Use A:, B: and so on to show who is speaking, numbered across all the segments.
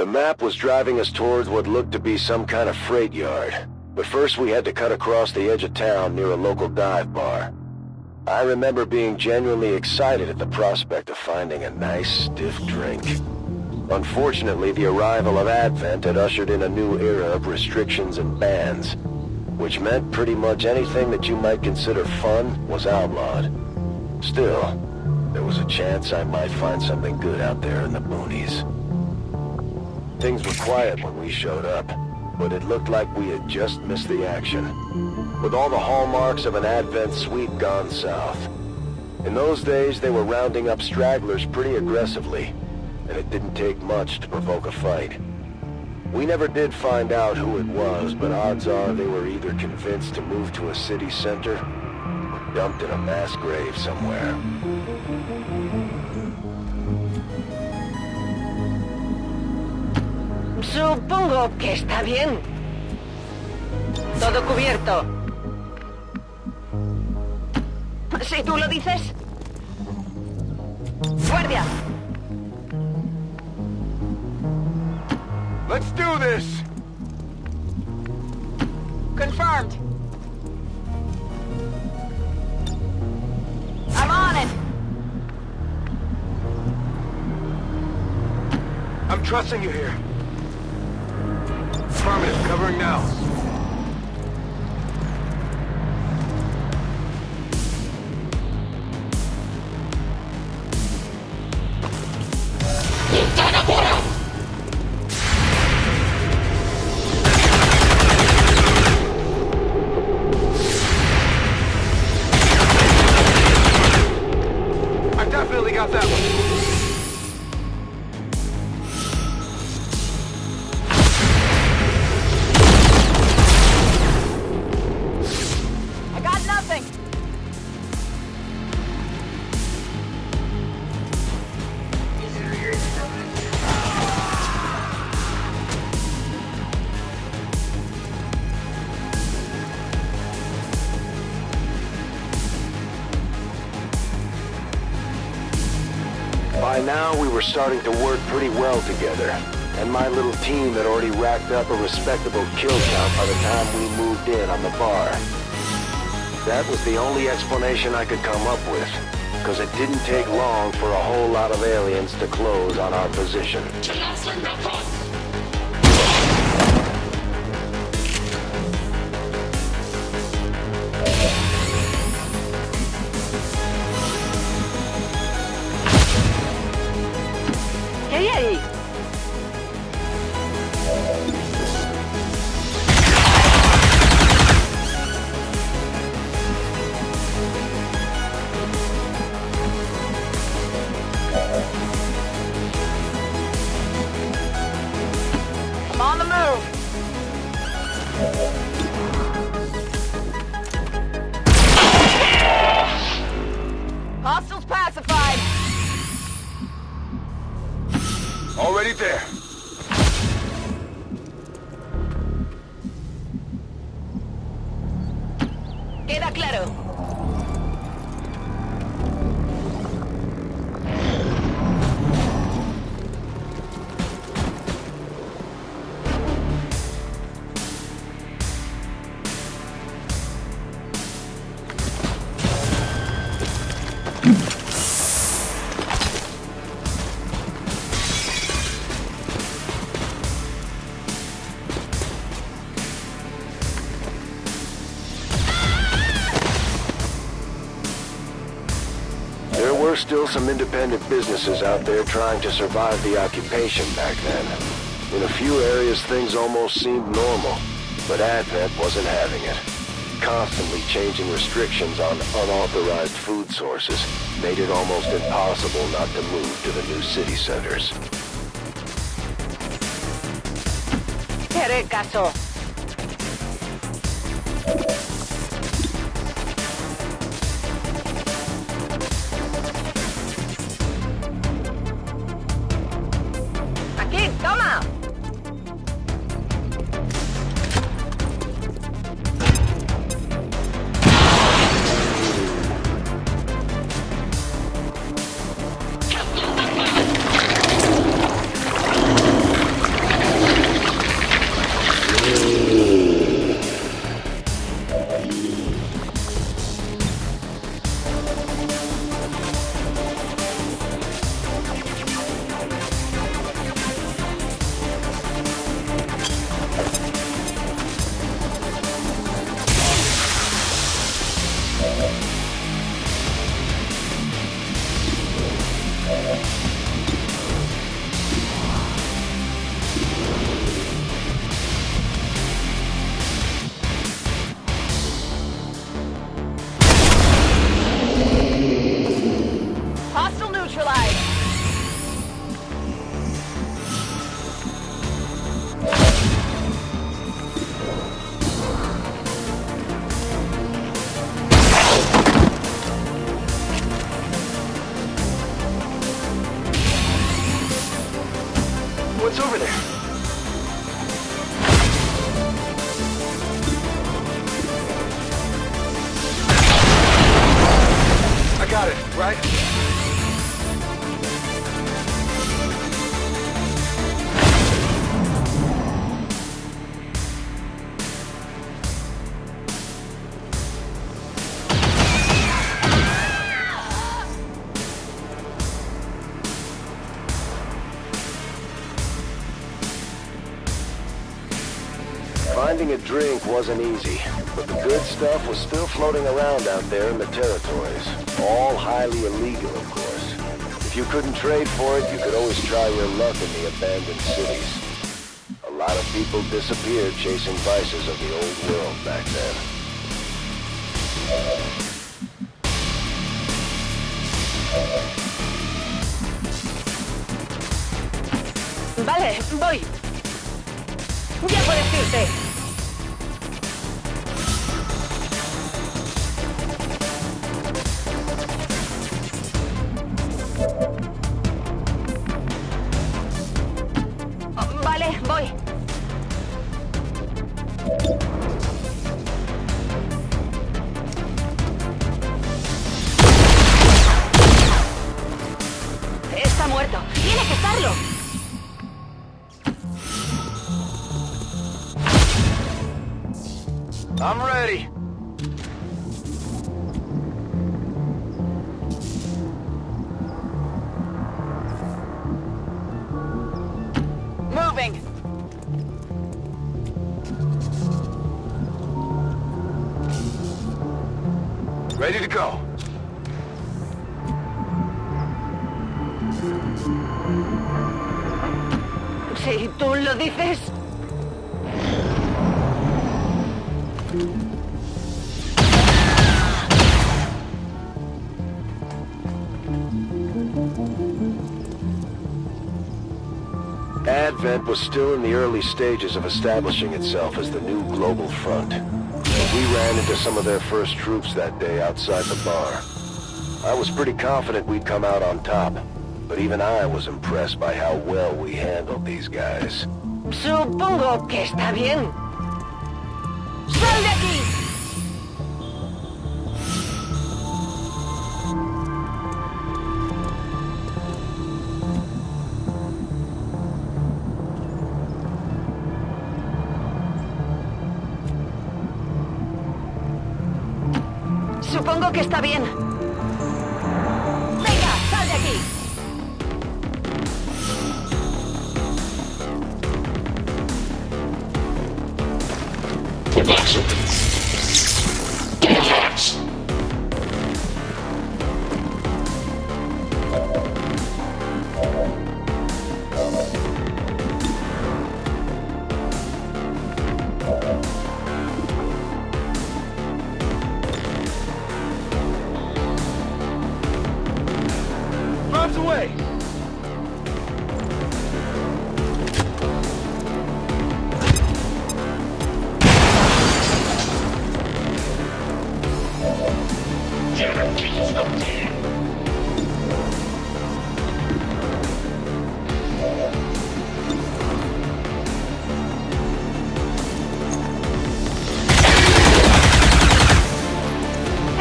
A: The map was driving us towards what looked to be some kind of freight yard. But first we had to cut across the edge of town near a local dive bar. I remember being genuinely excited at the prospect of finding a nice, stiff drink. Unfortunately, the arrival of Advent had ushered in a new era of restrictions and bans, which meant pretty much anything that you might consider fun was outlawed. Still, there was a chance I might find something good out there in the boonies. Things were quiet when we showed up, but it looked like we had just missed the action, with all the hallmarks of an Advent sweep gone south. In those days, they were rounding up stragglers pretty aggressively, and it didn't take much to provoke a fight. We never did find out who it was, but odds are they were either convinced to move to a city center or dumped in a mass grave somewhere.
B: Supongo que está bien. Todo cubierto. Si tú lo dices. Guardia.
A: Let's do this!
B: Confirmed. I'm on it.
A: I'm trusting you here. Affirmative, covering now. I definitely got that one. By now, we were starting to work pretty well together, and my little team had already racked up a respectable kill count by the time we moved in on the bar. That was the only explanation I could come up with, because it didn't take long for a whole lot of aliens to close on our position.
B: ¿Qué hay ahí? I'm on the move. Hostiles pacified.
A: Already there.
B: Queda claro.
A: There were still some independent businesses out there trying to survive the occupation back then. In a few areas, things almost seemed normal, but Advent wasn't having it. Constantly changing restrictions on unauthorized food sources made it almost impossible not to move to the new city centers.
B: Te haré caso. Aquí, toma.
A: What's over there? I got it, right? Finding a drink wasn't easy, but the good stuff was still floating around out there in the territories. All highly illegal, of course. If you couldn't trade for it, you could always try your luck in the abandoned cities. A lot of people disappeared chasing vices of the old world back then.
B: Vale, voy. Ya puedes irte. Vale, voy. Está muerto. Tiene que estarlo.
A: I'm ready.
B: Moving.
A: Ready to go.
B: Si tú lo dices.
A: Advent was still in the early stages of establishing itself as the new global front. But we ran into some of their first troops that day outside the bar. I was pretty confident we'd come out on top, but even I was impressed by how well we handled these guys.
B: Supongo que está bien. ¡Sal de aquí! Supongo que está bien. ¡Venga, sal de aquí!
A: Bombs away!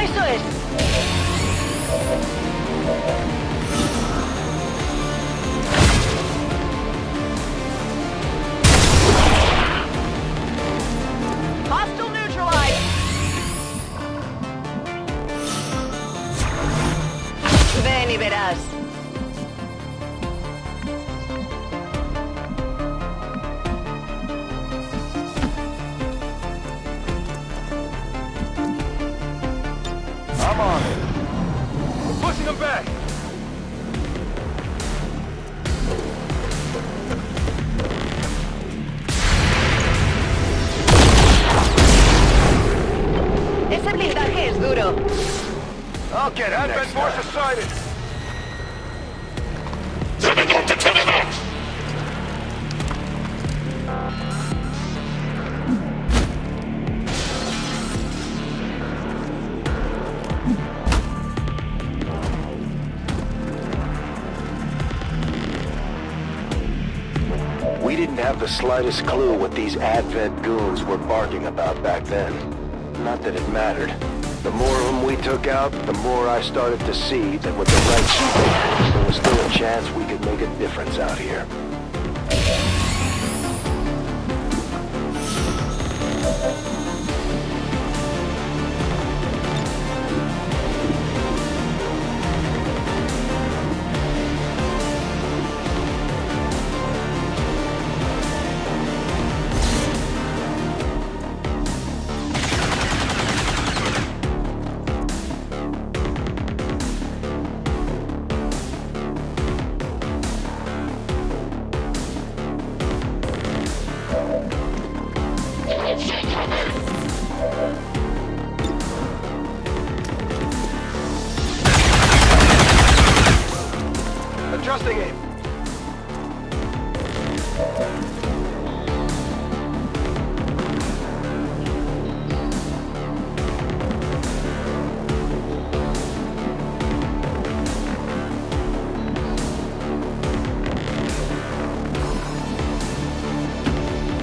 B: ¡Eso es! Hostile neutralized! Ven y verás.
A: I'm on it. We're pushing them back.
B: Ese blindaje es duro.
A: I'll get it Advent forces sighted. We didn't have the slightest clue what these Advent goons were barking about back then. Not that it mattered. The more of them we took out, the more I started to see that with the right people, there was still a chance we could make a difference out here.
C: Adjusting aim.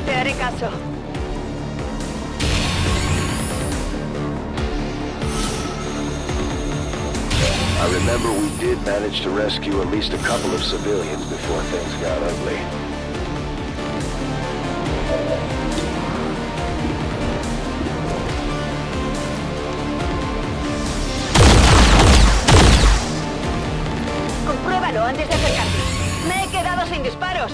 B: Te haré caso.
A: I remember we did manage to rescue at least a couple of civilians before things got ugly.
B: Compruébalo antes de acercarte. Me he quedado sin disparos.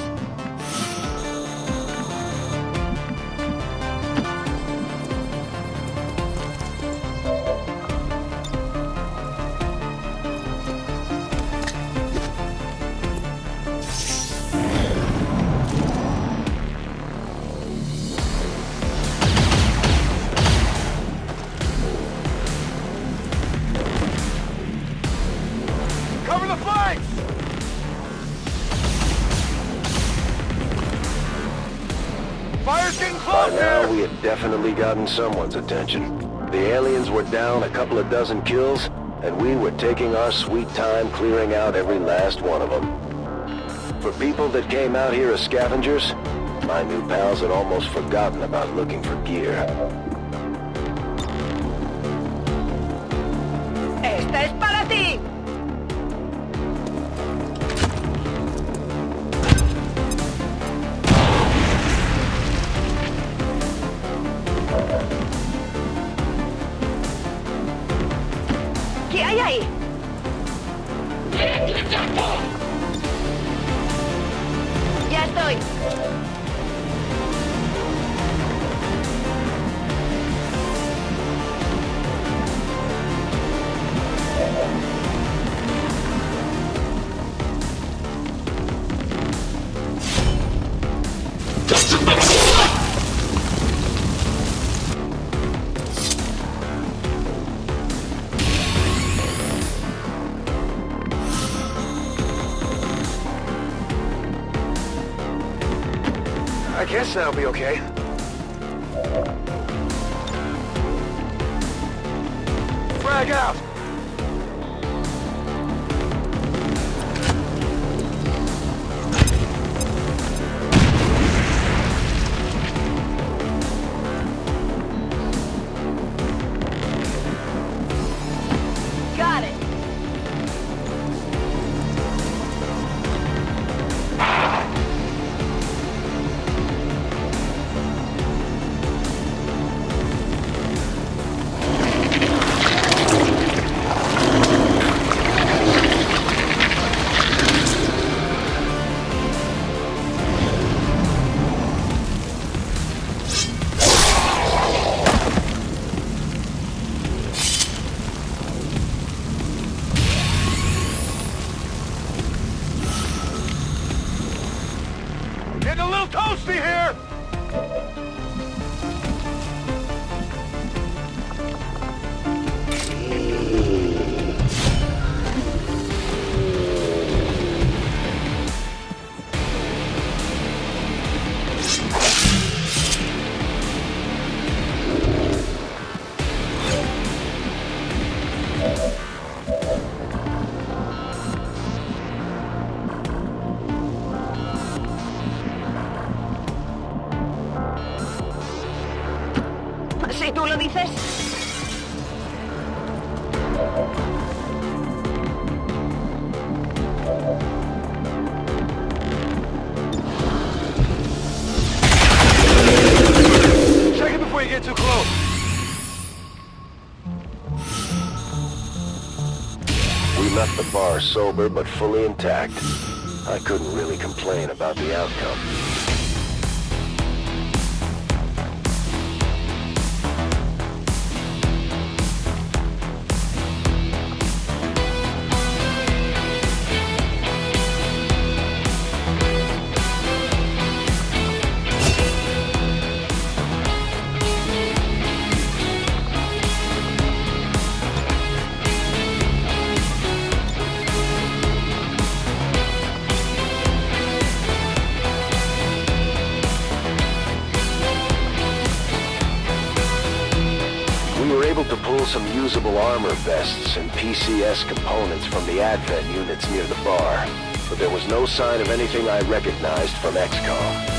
C: Cover the flanks! Fire's getting
A: By
C: close
A: now,
C: here!
A: we had definitely gotten someone's attention. The aliens were down a couple of dozen kills, and we were taking our sweet time clearing out every last one of them. For people that came out here as scavengers, my new pals had almost forgotten about looking for gear.
B: ¡Esta es para ti! ¿Qué hay ahí? Ya estoy.
C: I guess that'll be okay. Frag out!
B: Got it.
C: Getting a little toasty here!
B: tú lo dices?
C: Check it before you get too close.
A: We left the bar sober but fully intact. I couldn't really complain about the outcome. We were able to pull some usable armor vests and PCS components from the Advent units near the bar, but there was no sign of anything I recognized from XCOM.